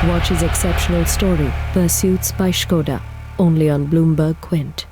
Watch his exceptional story, Pursuits by Skoda, only on Bloomberg Quint.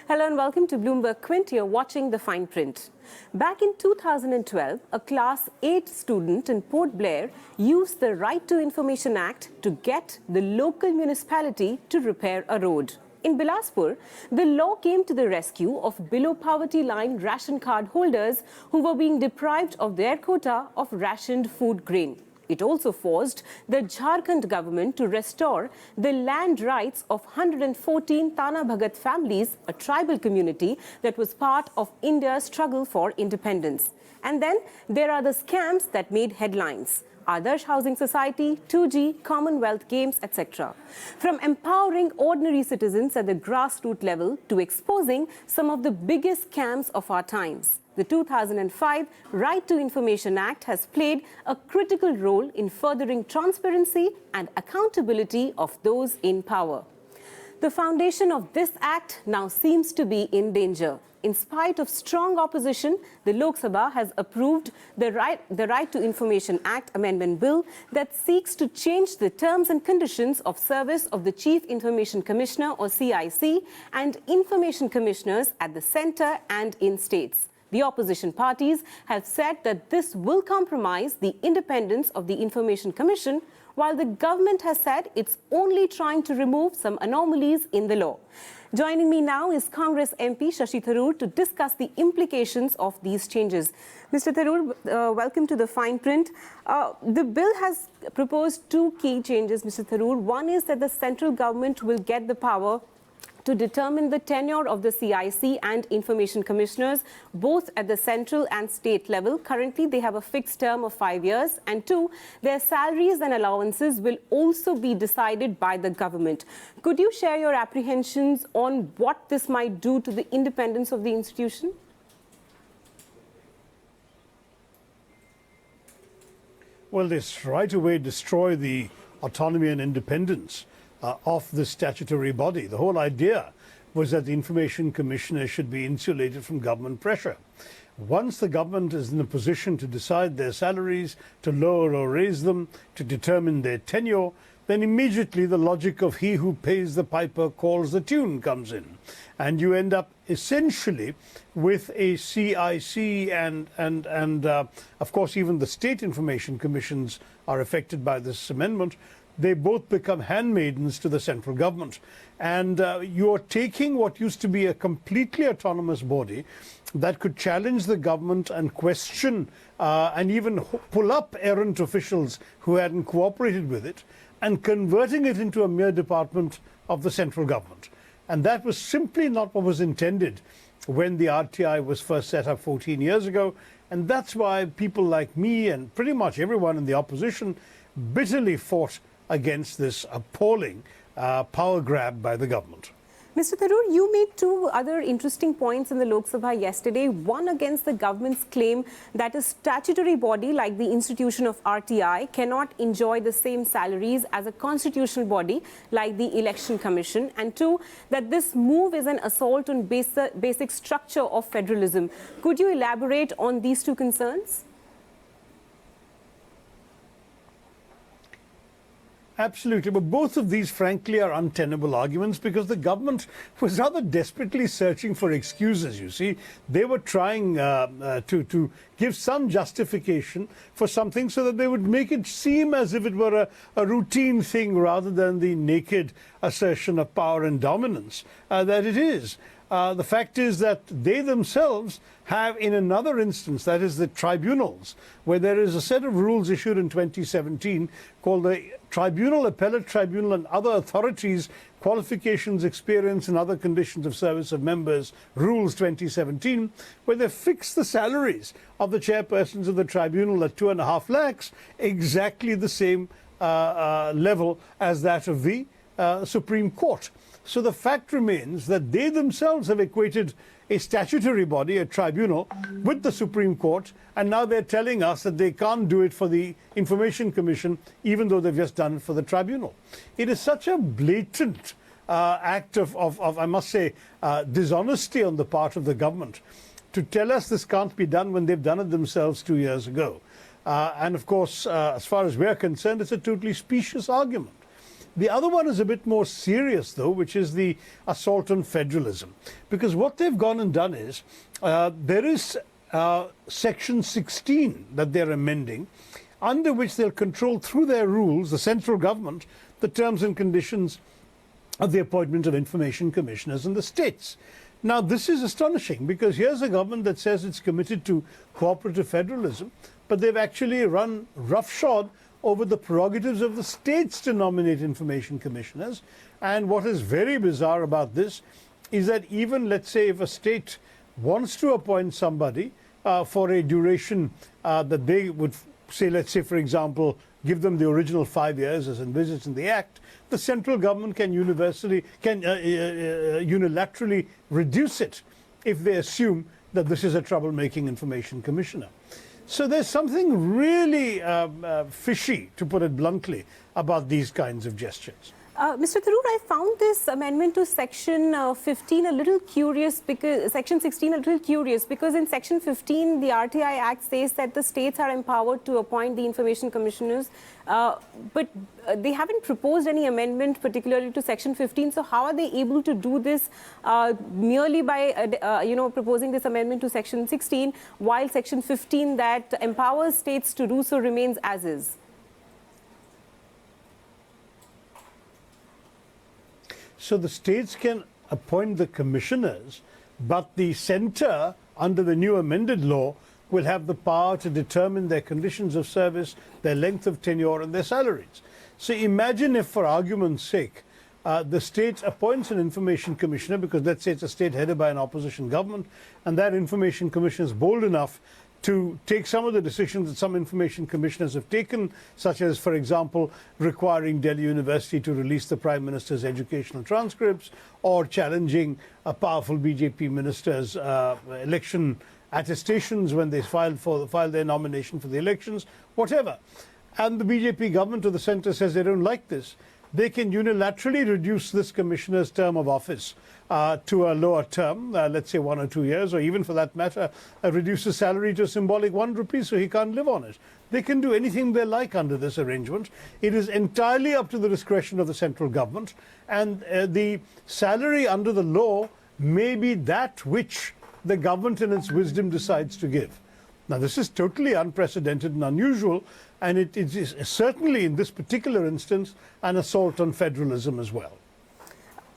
Hello and welcome to Bloomberg Quint. You're watching The Fine Print. Back in 2012, a Class 8 student in Port Blair used the Right to Information Act to get the local municipality to repair a road. In Bilaspur, the law came to the rescue of below poverty line ration card holders who were being deprived of their quota of rationed food grain. It also forced the Jharkhand government to restore the land rights of 114 Tana Bhagat families, a tribal community that was part of India's struggle for independence. And then there are the scams that made headlines. Adarsh Housing Society, 2G, Commonwealth Games, etc. From empowering ordinary citizens at the grassroots level to exposing some of the biggest scams of our times. The 2005 Right to Information Act has played a critical role in furthering transparency and accountability of those in power. The foundation of this act now seems to be in danger. In spite of strong opposition, the Lok Sabha has approved the Right to Information Act Amendment Bill that seeks to change the terms and conditions of service of the Chief Information Commissioner or CIC and Information Commissioners at the centre and in states. The opposition parties have said that this will compromise the independence of the Information Commission, while the government has said it's only trying to remove some anomalies in the law. Joining me now is Congress MP Shashi Tharoor to discuss the implications of these changes. Mr. Tharoor, welcome to The Fine Print. The bill has proposed two key changes, Mr. Tharoor. One is that the central government will get the power to determine the tenure of the CIC and Information Commissioners, both at the central and state level. Currently, they have a fixed term of 5 years. And two, their salaries and allowances will also be decided by the government. Could you share your apprehensions on what this might do to the independence of the institution? Well, this right away destroy the autonomy and independence of the statutory body. The whole idea was that the Information Commissioner should be insulated from government pressure. Once the government is in a position to decide their salaries, to lower or raise them, to determine their tenure, then immediately the logic of he who pays the piper calls the tune comes in. And you end up essentially with a CIC and of course even the state information commissions are affected by this amendment. They both become handmaidens to the central government. And you're taking what used to be a completely autonomous body that could challenge the government and question and even pull up errant officials who hadn't cooperated with it, and converting it into a mere department of the central government. And that was simply not what was intended when the RTI was first set up 14 years ago. And that's why people like me and pretty much everyone in the opposition bitterly fought against this appalling power grab by the government. Mr. Tharoor, you made two other interesting points in the Lok Sabha yesterday. One against the government's claim that a statutory body like the institution of RTI cannot enjoy the same salaries as a constitutional body like the Election Commission. And two, that this move is an assault on basic structure of federalism. Could you elaborate on these two concerns? Absolutely. But both of these, frankly, are untenable arguments because the government was rather desperately searching for excuses, you see. They were trying to give some justification for something so that they would make it seem as if it were a routine thing rather than the naked assertion of power and dominance that it is. The fact is that they themselves have, in another instance, that is the tribunals, where there is a set of rules issued in 2017 called the Tribunal, Appellate Tribunal and Other Authorities, Qualifications, Experience and Other Conditions of Service of Members, Rules 2017, where they fix the salaries of the chairpersons of the tribunal at 2.5 lakhs, exactly the same level as that of the Supreme Court. So the fact remains that they themselves have equated a statutory body, a tribunal, with the Supreme Court, and now they're telling us that they can't do it for the Information Commission, even though they've just done it for the tribunal. It is such a blatant act of, I must say, dishonesty on the part of the government to tell us this can't be done when they've done it themselves 2 years ago. And of course, as far as we're concerned, it's a totally specious argument. The other one is a bit more serious, though, which is the assault on federalism. Because what they've gone and done is, there is Section 16 that they're amending, under which they'll control through their rules, the central government, the terms and conditions of the appointment of information commissioners in the states. Now, this is astonishing, because here's a government that says it's committed to cooperative federalism, but they've actually run roughshod over the prerogatives of the states to nominate information commissioners. And what is very bizarre about this is that even, let's say, if a state wants to appoint somebody for a duration that they would say, let's say, for example, give them the original 5 years as envisaged in the Act, the central government can unilaterally reduce it if they assume that this is a troublemaking information commissioner. So there's something really fishy, to put it bluntly, about these kinds of gestures. Mr. Tharoor, I found this amendment to Section 15 a little curious, because Section 16 a little curious, because in Section 15, the RTI Act says that the states are empowered to appoint the information commissioners, but they haven't proposed any amendment particularly to Section 15. So how are they able to do this merely by, proposing this amendment to Section 16, while Section 15 that empowers states to do so remains as is? So the states can appoint the commissioners, but the centre, under the new amended law, will have the power to determine their conditions of service, their length of tenure, and their salaries. So imagine if, for argument's sake, the state appoints an information commissioner, because let's say it's a state headed by an opposition government, and that information commissioner is bold enough to take some of the decisions that some information commissioners have taken, such as, for example, requiring Delhi University to release the Prime Minister's educational transcripts, or challenging a powerful BJP minister's election attestations when they file their nomination for the elections, whatever. And the BJP government or the centre says they don't like this. They can unilaterally reduce this commissioner's term of office to a lower term, let's say 1 or 2 years, or even for that matter, reduce the salary to a symbolic 1 rupee so he can't live on it. They can do anything they like under this arrangement. It is entirely up to the discretion of the central government, and the salary under the law may be that which the government in its wisdom decides to give. Now, this is totally unprecedented and unusual, and it is certainly in this particular instance an assault on federalism as well.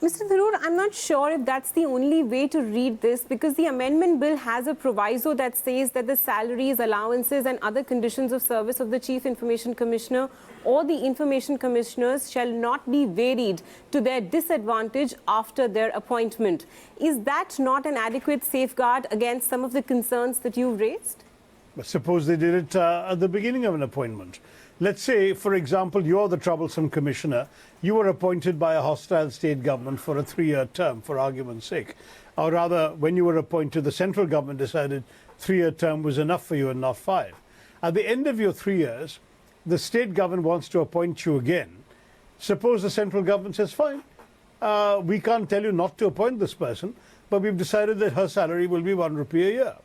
Mr. Tharoor, I'm not sure if that's the only way to read this, because the amendment bill has a proviso that says that the salaries, allowances and other conditions of service of the Chief Information Commissioner or the Information Commissioners shall not be varied to their disadvantage after their appointment. Is that not an adequate safeguard against some of the concerns that you've raised? But suppose they did it at the beginning of an appointment. Let's say, for example, you're the troublesome commissioner. You were appointed by a hostile state government for a 3-year term, for argument's sake. Or rather, when you were appointed, the central government decided 3-year term was enough for you and not 5. At the end of your 3 years, the state government wants to appoint you again. Suppose the central government says, fine, we can't tell you not to appoint this person, but we've decided that her salary will be 1 rupee a year.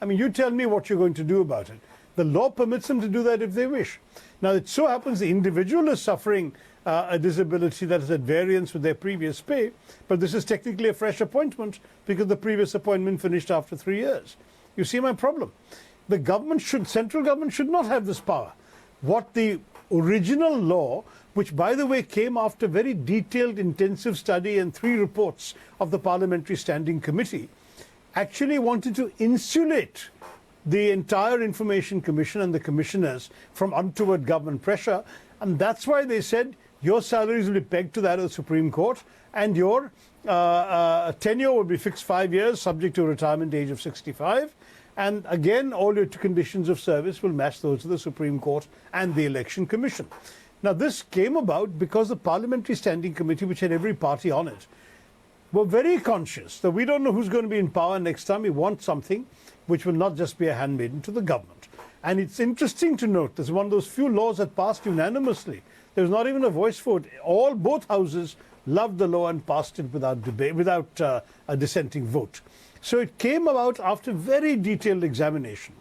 I mean, you tell me what you're going to do about it. The law permits them to do that if they wish. Now, it so happens the individual is suffering a disability that is at variance with their previous pay, but this is technically a fresh appointment because the previous appointment finished after 3 years. You see my problem? The government central government should not have this power. What the original law, which by the way came after very detailed, intensive study and 3 reports of the Parliamentary Standing Committee, actually wanted to insulate the entire Information Commission and the commissioners from untoward government pressure, and that's why they said your salaries will be pegged to that of the Supreme Court, and your tenure will be fixed 5 years, subject to a retirement age of 65, and again all your conditions of service will match those of the Supreme Court and the Election Commission. Now, this came about because the Parliamentary Standing Committee, which had every party on it, were very conscious that we don't know who's going to be in power next time. We want something which will not just be a handmaiden to the government. And it's interesting to note, this is one of those few laws that passed unanimously. There was not even a voice vote. Both houses loved the law and passed it without debate, without a dissenting vote. So it came about after very detailed examination.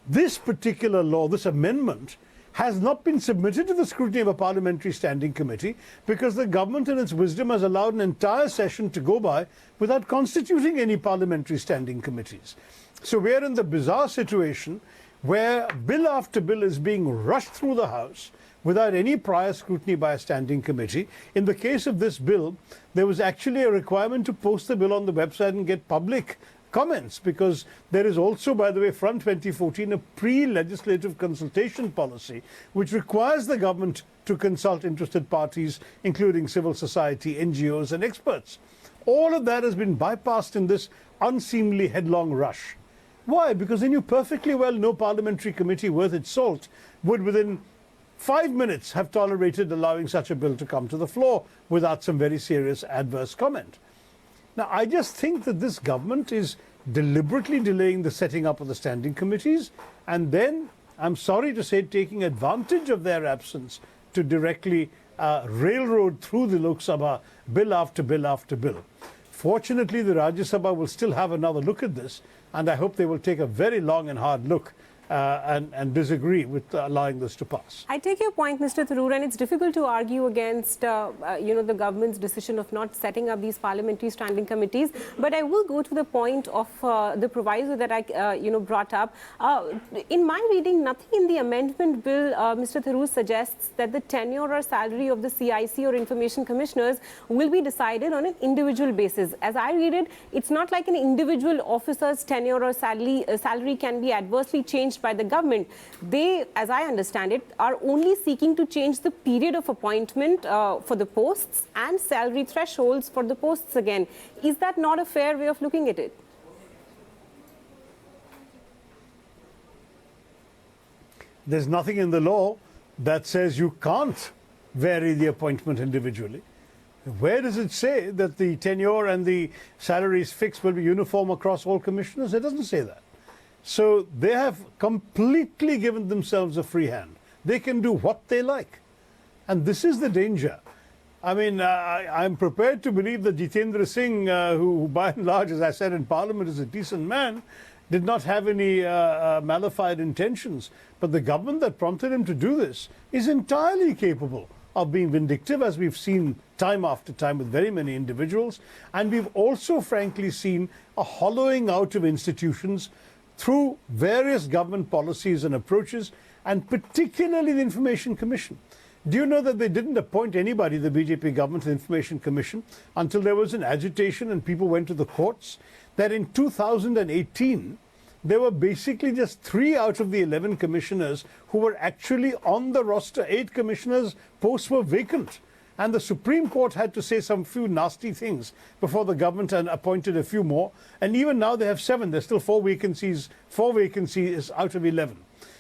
This particular law, this amendment, has not been submitted to the scrutiny of a parliamentary standing committee because the government in its wisdom has allowed an entire session to go by without constituting any parliamentary standing committees. So we're in the bizarre situation where bill after bill is being rushed through the House without any prior scrutiny by a standing committee. In the case of this bill, there was actually a requirement to post the bill on the website and get public comments, because there is also, by the way, from 2014, a pre-legislative consultation policy which requires the government to consult interested parties, including civil society, NGOs and experts. All of that has been bypassed in this unseemly headlong rush. Why? Because they knew perfectly well no parliamentary committee worth its salt would within 5 minutes have tolerated allowing such a bill to come to the floor without some very serious adverse comment. Now, I just think that this government is deliberately delaying the setting up of the standing committees, and then, I'm sorry to say, taking advantage of their absence to directly railroad through the Lok Sabha bill after bill after bill. Fortunately, the Rajya Sabha will still have another look at this, and I hope they will take a very long and hard look and disagree with allowing this to pass. I take your point, Mr. Tharoor, and it's difficult to argue against, the government's decision of not setting up these parliamentary standing committees. But I will go to the point of the proviso that I, brought up. In my reading, nothing in the amendment bill, Mr. Tharoor, suggests that the tenure or salary of the CIC or information commissioners will be decided on an individual basis. As I read it, it's not like an individual officer's tenure or salary can be adversely changed by the government. They, as I understand it, are only seeking to change the period of appointment for the posts and salary thresholds for the posts again. Is that not a fair way of looking at it? There's nothing in the law that says you can't vary the appointment individually. Where does it say that the tenure and the salaries fixed will be uniform across all commissioners? It doesn't say that. So they have completely given themselves a free hand. They can do what they like. And this is the danger. I mean, I'm prepared to believe that Jitendra Singh, who by and large, as I said in Parliament, is a decent man, did not have any malified intentions. But the government that prompted him to do this is entirely capable of being vindictive, as we've seen time after time with very many individuals. And we've also, frankly, seen a hollowing out of institutions through various government policies and approaches, and particularly the Information Commission. Do you know that they didn't appoint anybody, the BJP government, to the Information Commission, until there was an agitation and people went to the courts? That in 2018, there were basically just 3 out of the 11 commissioners who were actually on the roster. 8 commissioners' posts were vacant. And the Supreme Court had to say some few nasty things before the government appointed a few more. And even now they have 7. There's still 4 vacancies out of 11.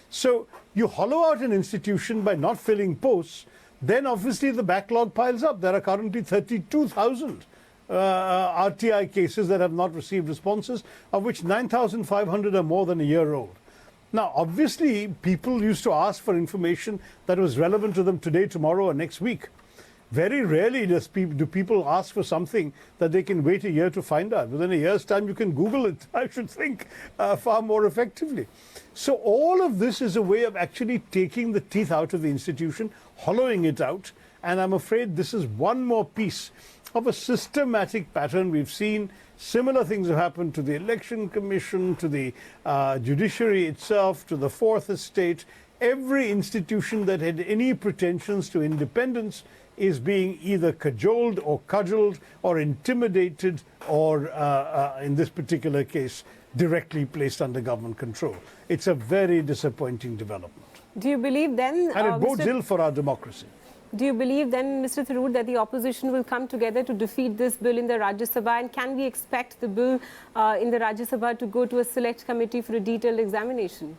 So you hollow out an institution by not filling posts, then obviously the backlog piles up. There are currently 32,000 RTI cases that have not received responses, of which 9,500 are more than a year old. Now, obviously, people used to ask for information that was relevant to them today, tomorrow, or next week. Very rarely do people ask for something that they can wait a year to find out. Within a year's time, you can Google it, I should think, far more effectively. So all of this is a way of actually taking the teeth out of the institution, hollowing it out. And I'm afraid this is one more piece of a systematic pattern we've seen. Similar things have happened to the Election Commission, to the judiciary itself, to the Fourth Estate. Every institution that had any pretensions to independence is being either cajoled or cudgeled or intimidated or, in this particular case, directly placed under government control. It's a very disappointing development. Do you believe then... And it bodes ill for our democracy. Do you believe then, Mr. Tharoor, that the opposition will come together to defeat this bill in the Rajya Sabha? And can we expect the bill in the Rajya Sabha to go to a select committee for a detailed examination?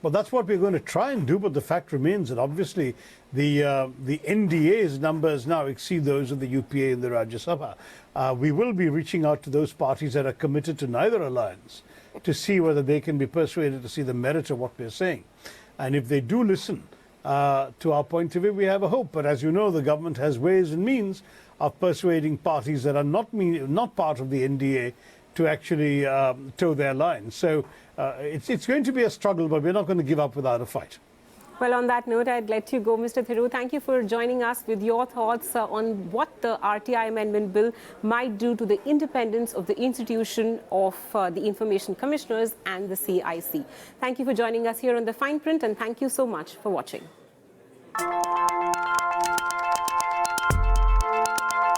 Well, that's what we're going to try and do, but the fact remains that obviously the NDA's numbers now exceed those of the UPA and the Rajya Sabha. We will be reaching out to those parties that are committed to neither alliance to see whether they can be persuaded to see the merit of what we're saying. And if they do listen to our point of view, we have a hope. But as you know, the government has ways and means of persuading parties that are not part of the NDA to actually toe their line. So it's going to be a struggle, but we're not going to give up without a fight. Well, on that note, I'd let you go, Mr. Tharoor. Thank you for joining us with your thoughts on what the RTI Amendment Bill might do to the independence of the institution of the Information Commissioners and the CIC. Thank you for joining us here on The Fine Print, and thank you so much for watching.